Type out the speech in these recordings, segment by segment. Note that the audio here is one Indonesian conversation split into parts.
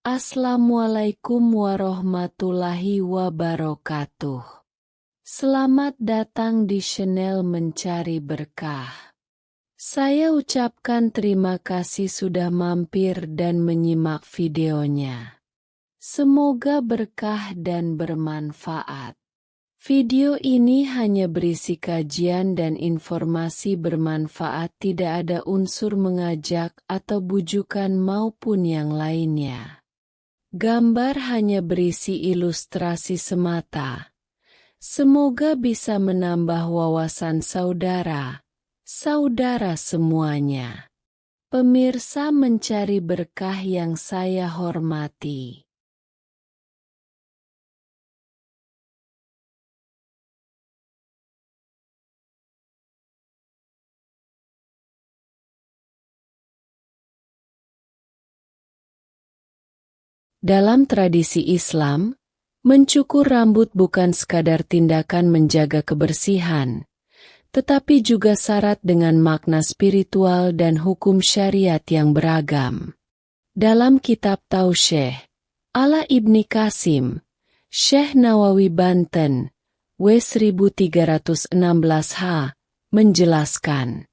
Assalamualaikum warahmatullahi wabarakatuh. Selamat datang di channel Mencari Berkah. Saya ucapkan terima kasih sudah mampir dan menyimak videonya. Semoga berkah dan bermanfaat. Video ini hanya berisi kajian dan informasi bermanfaat, tidak ada unsur mengajak atau bujukan maupun yang lainnya. Gambar hanya berisi ilustrasi semata. Semoga bisa menambah wawasan saudara semuanya. Pemirsa Mencari Berkah yang saya hormati. Dalam tradisi Islam, mencukur rambut bukan sekadar tindakan menjaga kebersihan, tetapi juga syarat dengan makna spiritual dan hukum syariat yang beragam. Dalam kitab Tausyih, ala Ibni Qasim, Syekh Nawawi Banten, W 1316H, menjelaskan.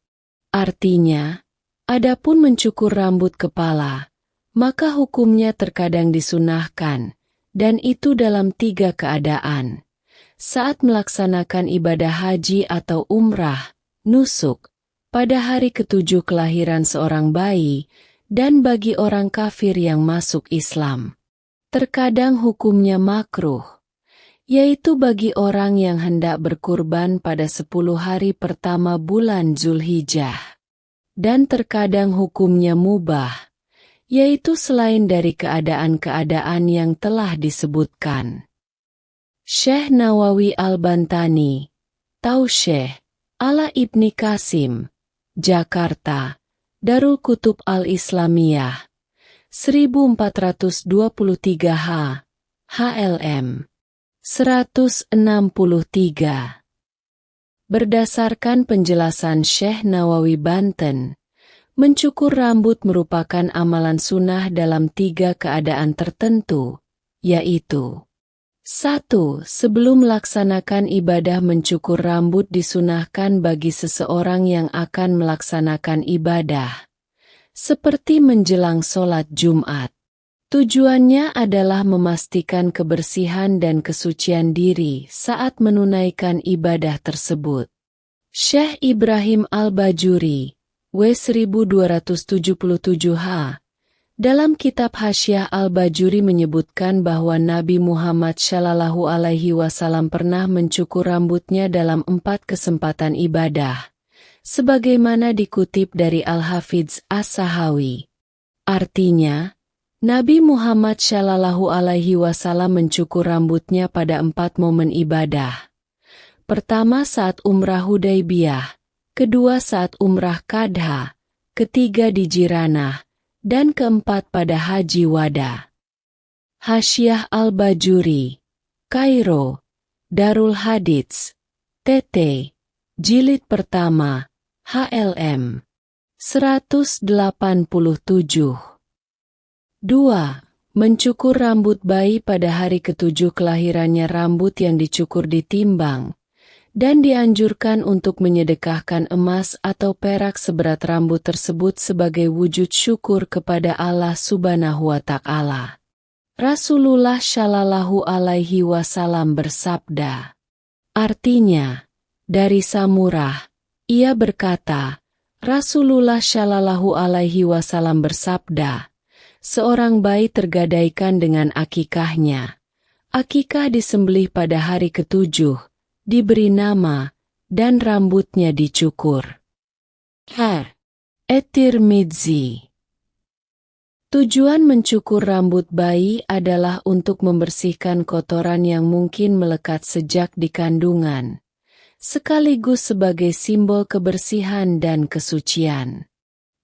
Artinya, adapun mencukur rambut kepala, maka hukumnya terkadang disunahkan, dan itu dalam 3 keadaan. Saat melaksanakan ibadah haji atau umrah, nusuk, pada hari ke-7 kelahiran seorang bayi, dan bagi orang kafir yang masuk Islam. Terkadang hukumnya makruh, yaitu bagi orang yang hendak berkurban pada 10 hari pertama bulan Zulhijjah. Dan terkadang hukumnya mubah, yaitu selain dari keadaan-keadaan yang telah disebutkan. Syekh Nawawi Al-Bantani, Tausyih, ala Ibni Qasim, Jakarta, Darul Kutub Al-Islamiyah, 1423H, HLM, 163. Berdasarkan penjelasan Syekh Nawawi Banten, mencukur rambut merupakan amalan sunnah dalam 3 keadaan tertentu, yaitu 1. Sebelum melaksanakan ibadah, mencukur rambut disunahkan bagi seseorang yang akan melaksanakan ibadah, seperti menjelang sholat Jumat. Tujuannya adalah memastikan kebersihan dan kesucian diri saat menunaikan ibadah tersebut. Syekh Ibrahim Al-Bajuri, W 1277H, dalam kitab Hasyiah Al-Bajuri menyebutkan bahwa Nabi Muhammad SAW pernah mencukur rambutnya dalam 4 kesempatan ibadah, sebagaimana dikutip dari Al-Hafidz As-Sahawi. Artinya, Nabi Muhammad SAW mencukur rambutnya pada 4 momen ibadah. Pertama saat umrah Hudaybiyah, kedua saat umrah Qadha, ketiga di Jiranah, dan keempat pada Haji Wada. Hasyiah Al-Bajuri, Kairo, Darul Hadits, TT, Jilid pertama, HLM, 187. 2. Mencukur rambut bayi pada hari ke-7 kelahirannya. Rambut yang dicukur ditimbang, dan dianjurkan untuk menyedekahkan emas atau perak seberat rambut tersebut sebagai wujud syukur kepada Allah Subhanahu wa Ta'ala. Rasulullah Shallallahu Alaihi Wasallam bersabda. Artinya, dari Samurah, ia berkata, Rasulullah Shallallahu Alaihi Wasallam bersabda, seorang bayi tergadaikan dengan akikahnya. Akikah disembelih pada hari ke-7, diberi nama, dan rambutnya dicukur. At-Tirmidzi. Tujuan mencukur rambut bayi adalah untuk membersihkan kotoran yang mungkin melekat sejak di kandungan, sekaligus sebagai simbol kebersihan dan kesucian.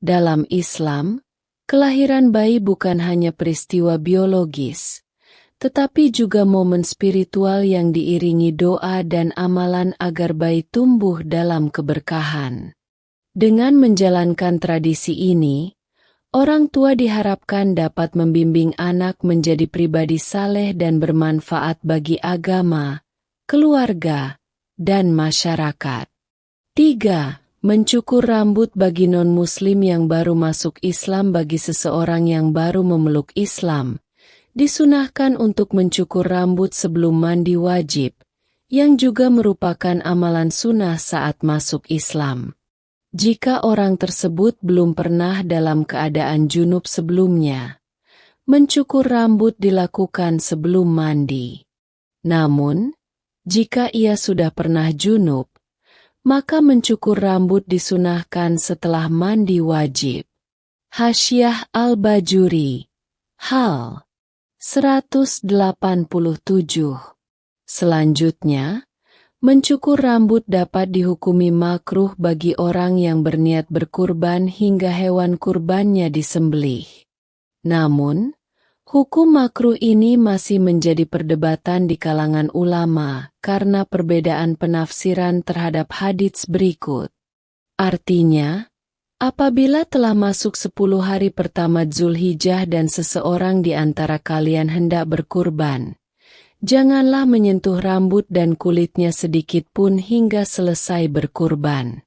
Dalam Islam, kelahiran bayi bukan hanya peristiwa biologis, tetapi juga momen spiritual yang diiringi doa dan amalan agar bayi tumbuh dalam keberkahan. Dengan menjalankan tradisi ini, Orang tua diharapkan dapat membimbing anak menjadi pribadi saleh dan bermanfaat bagi agama, keluarga, dan masyarakat. 3. Mencukur rambut bagi non-muslim yang baru masuk Islam. Bagi seseorang yang baru memeluk Islam, disunahkan untuk mencukur rambut sebelum mandi wajib, yang juga merupakan amalan sunnah saat masuk Islam. Jika orang tersebut belum pernah dalam keadaan junub sebelumnya, mencukur rambut dilakukan sebelum mandi. Namun, jika ia sudah pernah junub, maka mencukur rambut disunahkan setelah mandi wajib. Hasyiah Al-Bajuri, Hal 187. Selanjutnya, mencukur rambut dapat dihukumi makruh bagi orang yang berniat berkurban hingga hewan kurbannya disembelih. Namun, hukum makruh ini masih menjadi perdebatan di kalangan ulama karena perbedaan penafsiran terhadap hadits berikut. Artinya, apabila telah masuk 10 hari pertama Zulhijjah dan seseorang di antara kalian hendak berkurban, janganlah menyentuh rambut dan kulitnya sedikit pun hingga selesai berkurban.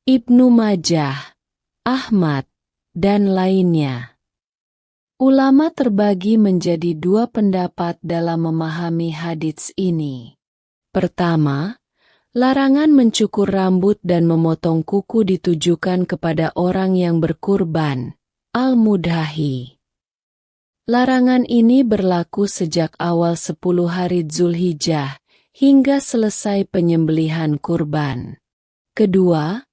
Ibnu Majah, Ahmad, dan lainnya. Ulama terbagi menjadi 2 pendapat dalam memahami hadits ini. Pertama, larangan mencukur rambut dan memotong kuku ditujukan kepada orang yang berkurban, al-mudhahi. Larangan ini berlaku sejak awal 10 hari Zulhijjah hingga selesai penyembelihan kurban. Kedua,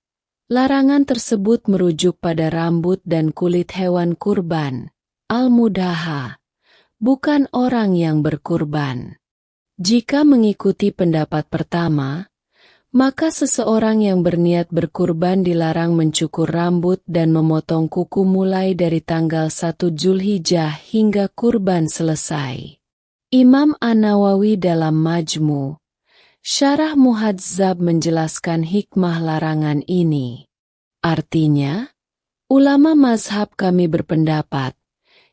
larangan tersebut merujuk pada rambut dan kulit hewan kurban, al-mudhaha, bukan orang yang berkurban. Jika mengikuti pendapat pertama, maka seseorang yang berniat berkurban dilarang mencukur rambut dan memotong kuku mulai dari tanggal 1 Zulhijjah hingga kurban selesai. Imam An-Nawawi dalam Majmu' Syarah Muhadzab menjelaskan hikmah larangan ini. Artinya, ulama mazhab kami berpendapat,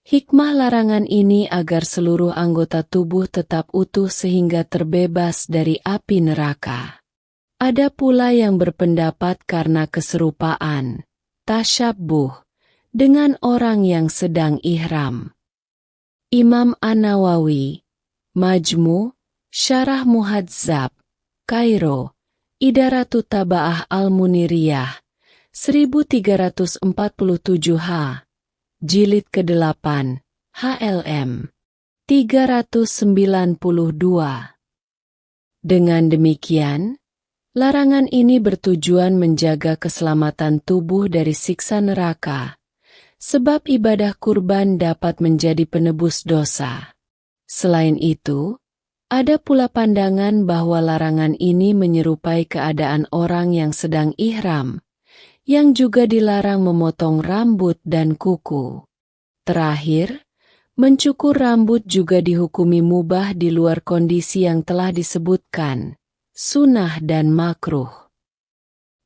hikmah larangan ini agar seluruh anggota tubuh tetap utuh sehingga terbebas dari api neraka. Ada pula yang berpendapat karena keserupaan, tasyabbuh, dengan orang yang sedang ihram. Imam An-Nawawi, Majmu' Syarah Muhadzab, Kairo, Idaratut Taba'ah Al-Muniriyah, 1347 Jilid ke-8, HLM 392. Dengan demikian, larangan ini bertujuan menjaga keselamatan tubuh dari siksa neraka, sebab ibadah kurban dapat menjadi penebus dosa. Selain itu, ada pula pandangan bahwa larangan ini menyerupai keadaan orang yang sedang ihram, yang juga dilarang memotong rambut dan kuku. Terakhir, mencukur rambut juga dihukumi mubah di luar kondisi yang telah disebutkan, sunnah dan makruh.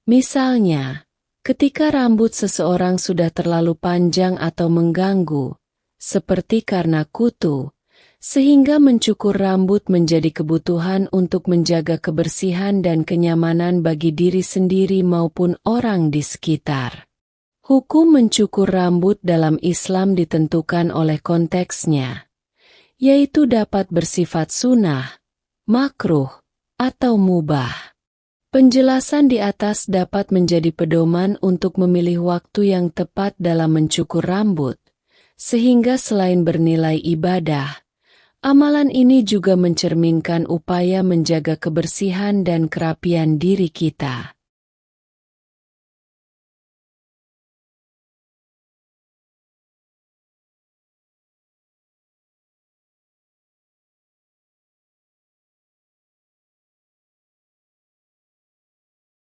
Misalnya, ketika rambut seseorang sudah terlalu panjang atau mengganggu, seperti karena kutu, sehingga mencukur rambut menjadi kebutuhan untuk menjaga kebersihan dan kenyamanan bagi diri sendiri maupun orang di sekitar. Hukum mencukur rambut dalam Islam ditentukan oleh konteksnya, yaitu dapat bersifat sunnah, makruh, atau mubah. Penjelasan di atas dapat menjadi pedoman untuk memilih waktu yang tepat dalam mencukur rambut, sehingga selain bernilai ibadah, amalan ini juga mencerminkan upaya menjaga kebersihan dan kerapian diri kita.